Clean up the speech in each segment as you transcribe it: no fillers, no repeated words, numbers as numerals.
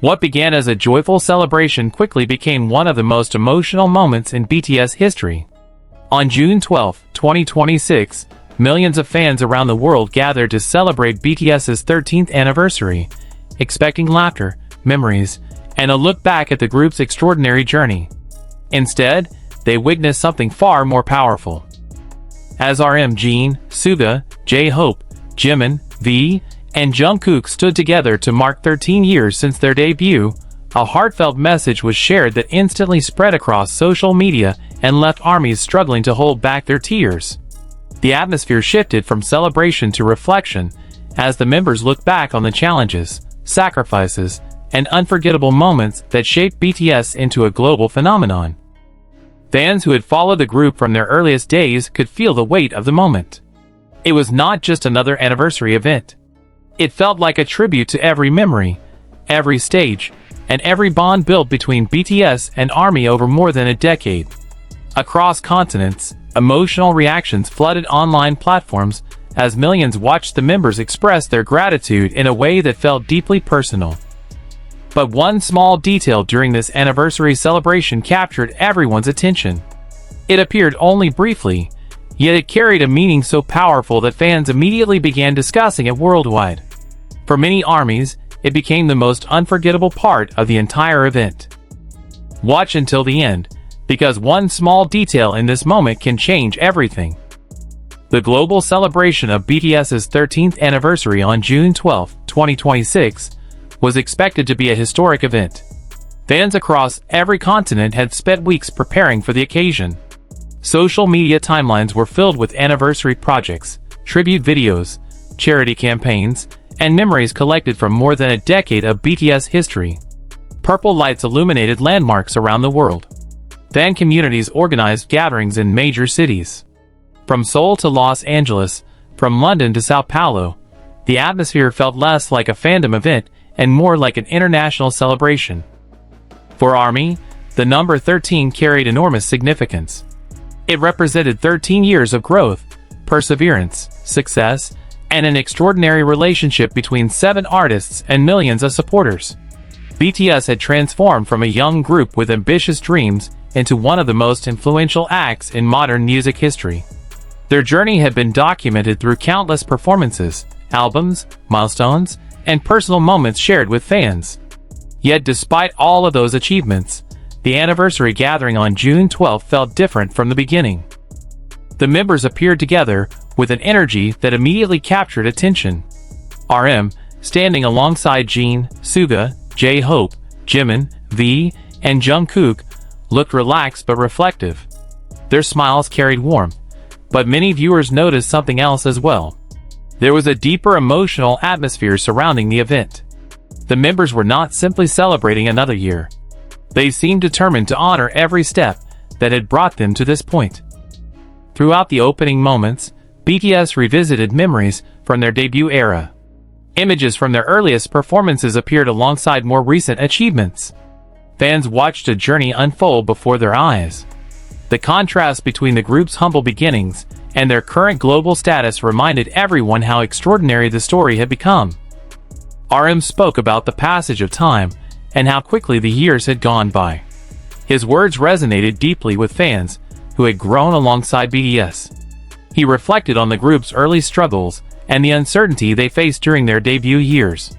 What began as a joyful celebration quickly became one of the most emotional moments in BTS history. On June 12, 2026, millions of fans around the world gathered to celebrate BTS's 13th anniversary, expecting laughter, memories, and a look back at the group's extraordinary journey. Instead, they witnessed something far more powerful. As RM, Jin, Suga, J-Hope, Jimin, V, and Jungkook stood together to mark 13 years since their debut, a heartfelt message was shared that instantly spread across social media and left armies struggling to hold back their tears. The atmosphere shifted from celebration to reflection as the members looked back on the challenges, sacrifices, and unforgettable moments that shaped BTS into a global phenomenon. Fans who had followed the group from their earliest days could feel the weight of the moment. It was not just another anniversary event. It felt like a tribute to every memory, every stage, and every bond built between BTS and ARMY over more than a decade. Across continents, emotional reactions flooded online platforms as millions watched the members express their gratitude in a way that felt deeply personal. But one small detail during this anniversary celebration captured everyone's attention. It appeared only briefly, yet it carried a meaning so powerful that fans immediately began discussing it worldwide. For many armies, it became the most unforgettable part of the entire event. Watch until the end, because one small detail in this moment can change everything. The global celebration of BTS's 13th anniversary on June 12, 2026, was expected to be a historic event. Fans across every continent had spent weeks preparing for the occasion. Social media timelines were filled with anniversary projects, tribute videos, charity campaigns, and memories collected from more than a decade of BTS history. Purple lights illuminated landmarks around the world. Fan communities organized gatherings in major cities. From Seoul to Los Angeles, from London to Sao Paulo, the atmosphere felt less like a fandom event and more like an international celebration. For ARMY, the number 13 carried enormous significance. It represented 13 years of growth, perseverance, success, and an extraordinary relationship between 7 artists and millions of supporters. BTS had transformed from a young group with ambitious dreams into one of the most influential acts in modern music history. Their journey had been documented through countless performances, albums, milestones, and personal moments shared with fans. Yet despite all of those achievements, the anniversary gathering on June 12 felt different from the beginning. The members appeared together with an energy that immediately captured attention. RM, standing alongside Jin, Suga, J-Hope, Jimin, V, and Jungkook, looked relaxed but reflective. Their smiles carried warmth, but many viewers noticed something else as well. There was a deeper emotional atmosphere surrounding the event. The members were not simply celebrating another year. They seemed determined to honor every step that had brought them to this point. Throughout the opening moments, BTS revisited memories from their debut era. Images from their earliest performances appeared alongside more recent achievements. Fans watched a journey unfold before their eyes. The contrast between the group's humble beginnings and their current global status reminded everyone how extraordinary the story had become. RM spoke about the passage of time and how quickly the years had gone by. His words resonated deeply with fans who had grown alongside BTS. He reflected on the group's early struggles and the uncertainty they faced during their debut years.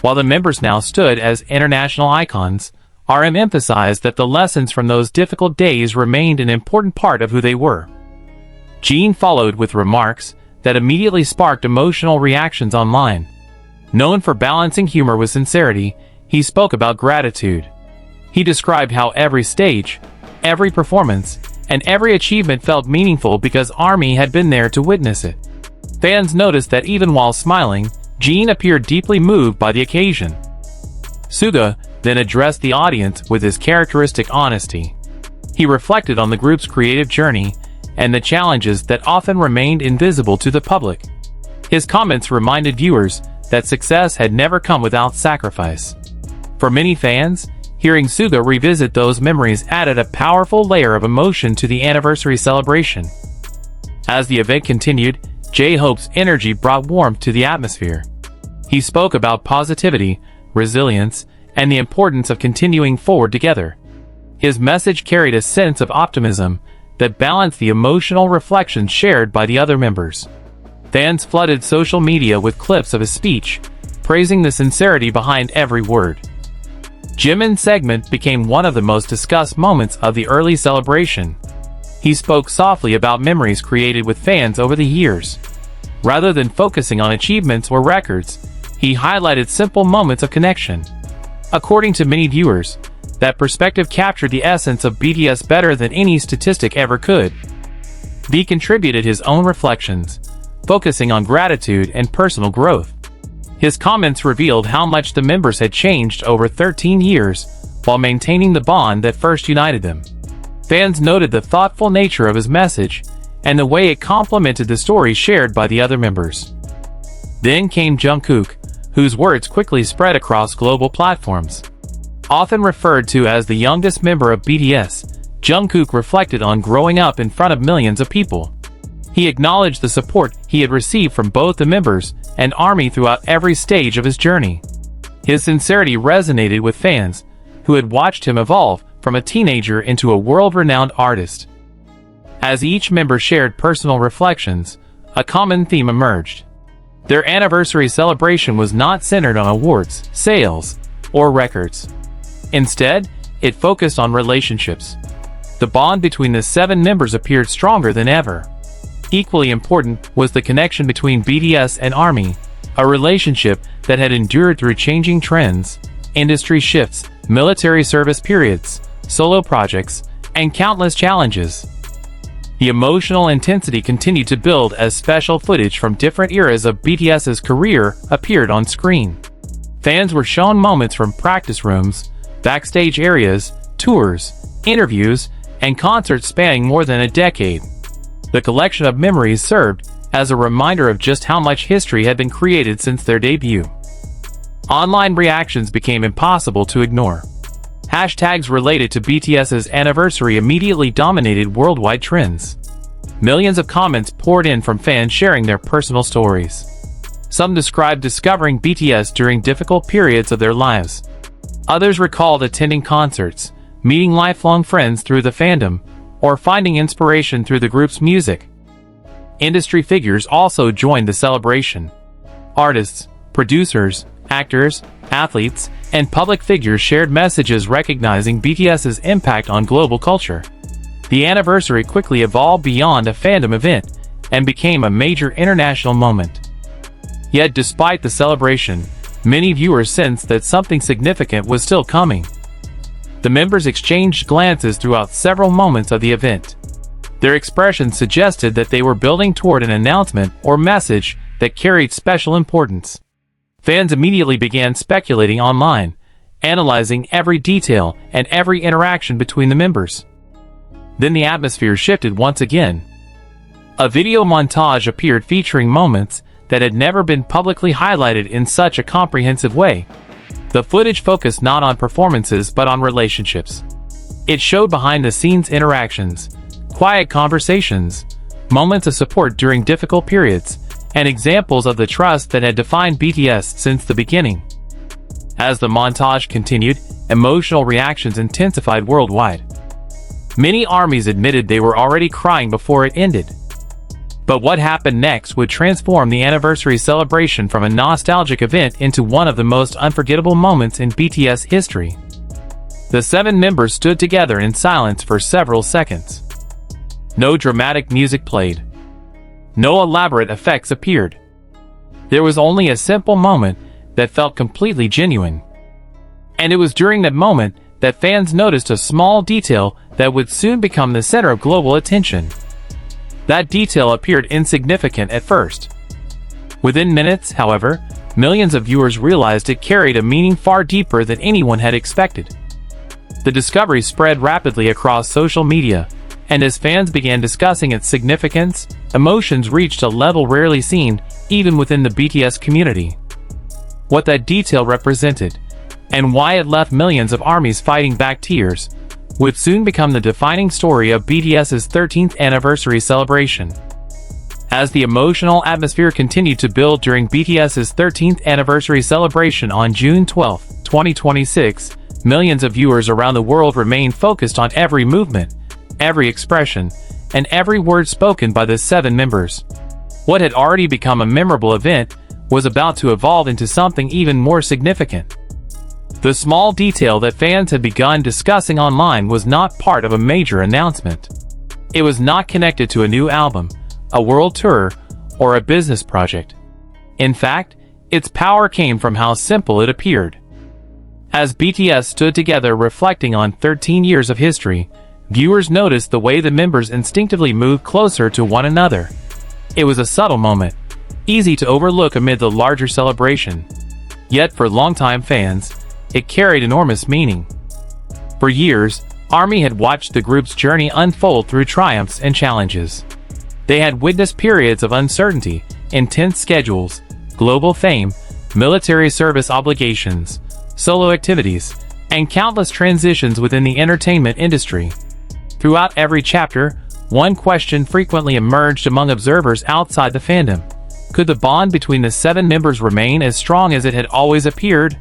While the members now stood as international icons, RM emphasized that the lessons from those difficult days remained an important part of who they were. Jin followed with remarks that immediately sparked emotional reactions online. Known for balancing humor with sincerity, he spoke about gratitude. He described how every stage, every performance, and every achievement felt meaningful because ARMY had been there to witness it. Fans noticed that even while smiling, Jin appeared deeply moved by the occasion. Suga then addressed the audience with his characteristic honesty. He reflected on the group's creative journey and the challenges that often remained invisible to the public. His comments reminded viewers that success had never come without sacrifice. For many fans, hearing Suga revisit those memories added a powerful layer of emotion to the anniversary celebration. As the event continued, J-Hope's energy brought warmth to the atmosphere. He spoke about positivity, resilience, and the importance of continuing forward together. His message carried a sense of optimism that balanced the emotional reflections shared by the other members. Fans flooded social media with clips of his speech, praising the sincerity behind every word. Jimin's segment became one of the most discussed moments of the early celebration. He spoke softly about memories created with fans over the years. Rather than focusing on achievements or records, he highlighted simple moments of connection. According to many viewers, that perspective captured the essence of BTS better than any statistic ever could. V contributed his own reflections, focusing on gratitude and personal growth. His comments revealed how much the members had changed over 13 years, while maintaining the bond that first united them. Fans noted the thoughtful nature of his message, and the way it complemented the story shared by the other members. Then came Jungkook, whose words quickly spread across global platforms. Often referred to as the youngest member of BTS, Jungkook reflected on growing up in front of millions of people. He acknowledged the support he had received from both the members and ARMY throughout every stage of his journey. His sincerity resonated with fans, who had watched him evolve from a teenager into a world-renowned artist. As each member shared personal reflections, a common theme emerged. Their anniversary celebration was not centered on awards, sales, or records. Instead, it focused on relationships. The bond between the 7 members appeared stronger than ever. Equally important was the connection between BTS and ARMY, a relationship that had endured through changing trends, industry shifts, military service periods, solo projects, and countless challenges. The emotional intensity continued to build as special footage from different eras of BTS's career appeared on screen. Fans were shown moments from practice rooms, backstage areas, tours, interviews, and concerts spanning more than a decade. The collection of memories served as a reminder of just how much history had been created since their debut. Online reactions became impossible to ignore. Hashtags related to BTS's anniversary immediately dominated worldwide trends. Millions of comments poured in from fans sharing their personal stories. Some described discovering BTS during difficult periods of their lives. Others recalled attending concerts, meeting lifelong friends through the fandom, or finding inspiration through the group's music. Industry figures also joined the celebration. Artists, producers, actors, athletes, and public figures shared messages recognizing BTS's impact on global culture. The anniversary quickly evolved beyond a fandom event and became a major international moment. Yet despite the celebration, many viewers sensed that something significant was still coming. The members exchanged glances throughout several moments of the event. Their expressions suggested that they were building toward an announcement or message that carried special importance. Fans immediately began speculating online, analyzing every detail and every interaction between the members. Then the atmosphere shifted once again. A video montage appeared featuring moments that had never been publicly highlighted in such a comprehensive way. The footage focused not on performances but on relationships. It showed behind-the-scenes interactions, quiet conversations, moments of support during difficult periods, and examples of the trust that had defined BTS since the beginning. As the montage continued, emotional reactions intensified worldwide. Many ARMYs admitted they were already crying before it ended. But what happened next would transform the anniversary celebration from a nostalgic event into one of the most unforgettable moments in BTS history. The 7 members stood together in silence for several seconds. No dramatic music played. No elaborate effects appeared. There was only a simple moment that felt completely genuine. And it was during that moment that fans noticed a small detail that would soon become the center of global attention. That detail appeared insignificant at first. Within minutes, however, millions of viewers realized it carried a meaning far deeper than anyone had expected. The discovery spread rapidly across social media, and as fans began discussing its significance, emotions reached a level rarely seen even within the BTS community. What that detail represented, and why it left millions of ARMYs fighting back tears, would soon become the defining story of BTS's 13th anniversary celebration. As the emotional atmosphere continued to build during BTS's 13th anniversary celebration on June 12, 2026, millions of viewers around the world remain focused on every movement, every expression, and every word spoken by the 7 members. What had already become a memorable event was about to evolve into something even more significant. The small detail that fans had begun discussing online was not part of a major announcement. It was not connected to a new album, a world tour, or a business project. In fact, its power came from how simple it appeared. As BTS stood together reflecting on 13 years of history, viewers noticed the way the members instinctively moved closer to one another. It was a subtle moment, easy to overlook amid the larger celebration. Yet for longtime fans, it carried enormous meaning. For years, ARMY had watched the group's journey unfold through triumphs and challenges. They had witnessed periods of uncertainty, intense schedules, global fame, military service obligations, solo activities, and countless transitions within the entertainment industry. Throughout every chapter, one question frequently emerged among observers outside the fandom. Could the bond between the 7 members remain as strong as it had always appeared?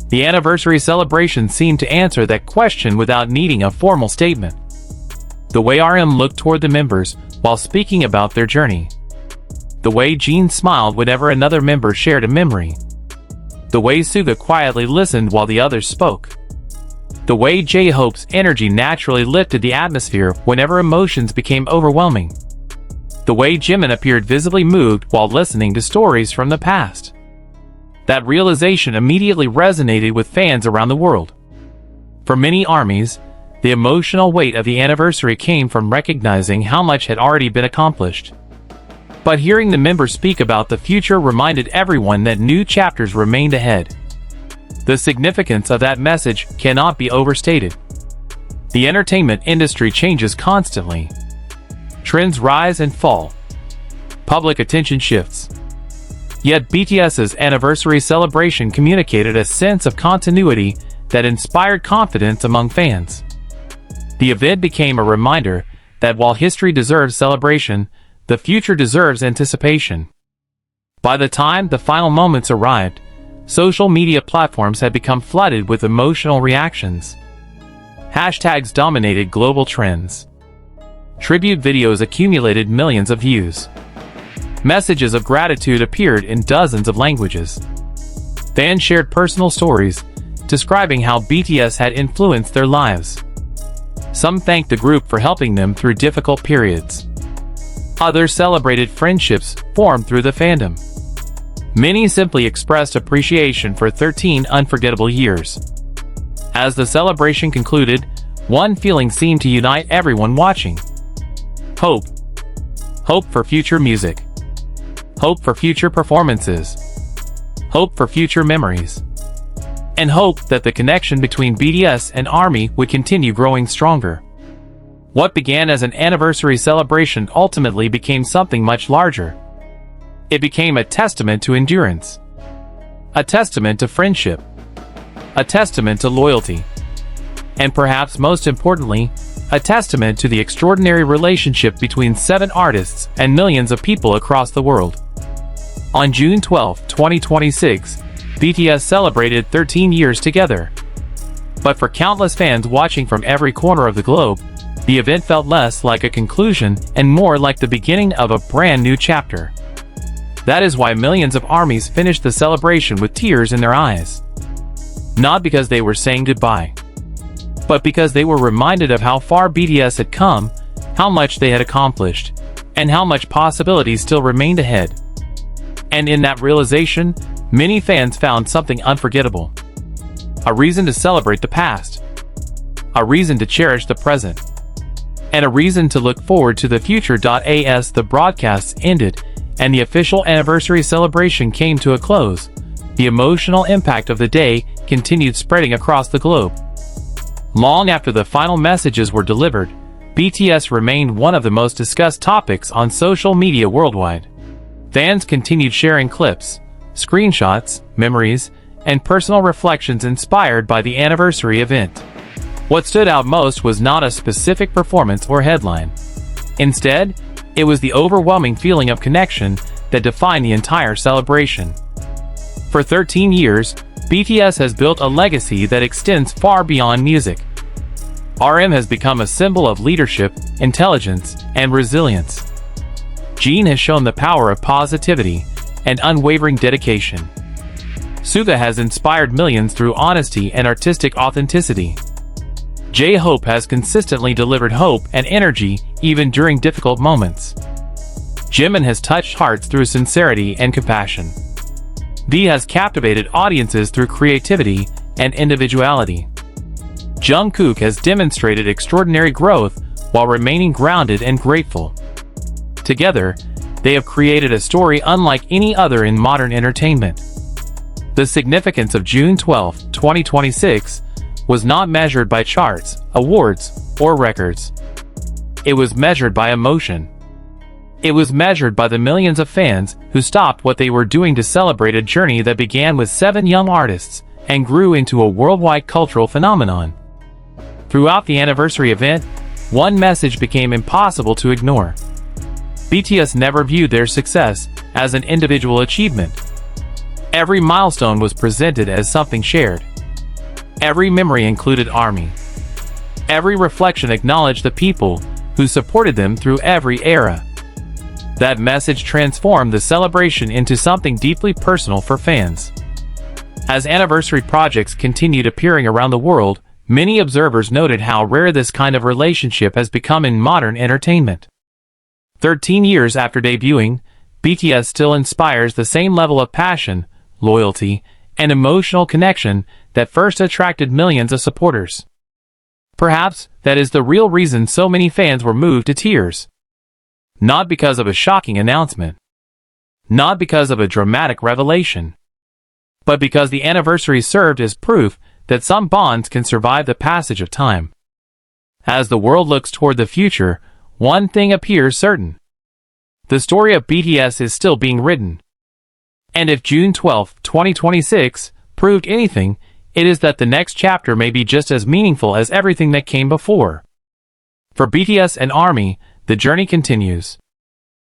The anniversary celebration seemed to answer that question without needing a formal statement. The way RM looked toward the members while speaking about their journey. The way Jin smiled whenever another member shared a memory. The way Suga quietly listened while the others spoke. The way J-Hope's energy naturally lifted the atmosphere whenever emotions became overwhelming. The way Jimin appeared visibly moved while listening to stories from the past. That realization immediately resonated with fans around the world. For many armies, the emotional weight of the anniversary came from recognizing how much had already been accomplished. But hearing the members speak about the future reminded everyone that new chapters remained ahead. The significance of that message cannot be overstated. The entertainment industry changes constantly. Trends rise and fall. Public attention shifts. Yet BTS's anniversary celebration communicated a sense of continuity that inspired confidence among fans. The event became a reminder that while history deserves celebration, the future deserves anticipation. By the time the final moments arrived, social media platforms had become flooded with emotional reactions. Hashtags dominated global trends. Tribute videos accumulated millions of views. Messages of gratitude appeared in dozens of languages. Fans shared personal stories, describing how BTS had influenced their lives. Some thanked the group for helping them through difficult periods. Others celebrated friendships formed through the fandom. Many simply expressed appreciation for 13 unforgettable years. As the celebration concluded, one feeling seemed to unite everyone watching. Hope. Hope for future music. Hope for future performances. Hope for future memories. And hope that the connection between BTS and ARMY would continue growing stronger. What began as an anniversary celebration ultimately became something much larger. It became a testament to endurance. A testament to friendship. A testament to loyalty. And perhaps most importantly, a testament to the extraordinary relationship between 7 artists and millions of people across the world. On June 12, 2026, BTS celebrated 13 years together. But for countless fans watching from every corner of the globe, the event felt less like a conclusion and more like the beginning of a brand new chapter. That is why millions of armies finished the celebration with tears in their eyes. Not because they were saying goodbye, but because they were reminded of how far BTS had come, how much they had accomplished, and how much possibility still remained ahead. And in that realization, many fans found something unforgettable. A reason to celebrate the past. A reason to cherish the present. And a reason to look forward to the future. As the broadcasts ended, and the official anniversary celebration came to a close, the emotional impact of the day continued spreading across the globe. Long after the final messages were delivered, BTS remained one of the most discussed topics on social media worldwide. Fans continued sharing clips, screenshots, memories, and personal reflections inspired by the anniversary event. What stood out most was not a specific performance or headline. Instead, it was the overwhelming feeling of connection that defined the entire celebration. For 13 years, BTS has built a legacy that extends far beyond music. RM has become a symbol of leadership, intelligence, and resilience. Jimin has shown the power of positivity and unwavering dedication. Suga has inspired millions through honesty and artistic authenticity. J-Hope has consistently delivered hope and energy even during difficult moments. Jimin has touched hearts through sincerity and compassion. V has captivated audiences through creativity and individuality. Jungkook has demonstrated extraordinary growth while remaining grounded and grateful. Together, they have created a story unlike any other in modern entertainment. The significance of June 12, 2026, was not measured by charts, awards, or records. It was measured by emotion. It was measured by the millions of fans who stopped what they were doing to celebrate a journey that began with 7 young artists and grew into a worldwide cultural phenomenon. Throughout the anniversary event, one message became impossible to ignore. BTS never viewed their success as an individual achievement. Every milestone was presented as something shared. Every memory included ARMY. Every reflection acknowledged the people who supported them through every era. That message transformed the celebration into something deeply personal for fans. As anniversary projects continued appearing around the world, many observers noted how rare this kind of relationship has become in modern entertainment. 13 years after debuting, BTS still inspires the same level of passion, loyalty, and emotional connection that first attracted millions of supporters. Perhaps that is the real reason so many fans were moved to tears. Not because of a shocking announcement. Not because of a dramatic revelation. But because the anniversary served as proof that some bonds can survive the passage of time. As the world looks toward the future, one thing appears certain. The story of BTS is still being written. And if June 12, 2026, proved anything, it is that the next chapter may be just as meaningful as everything that came before. For BTS and ARMY, the journey continues.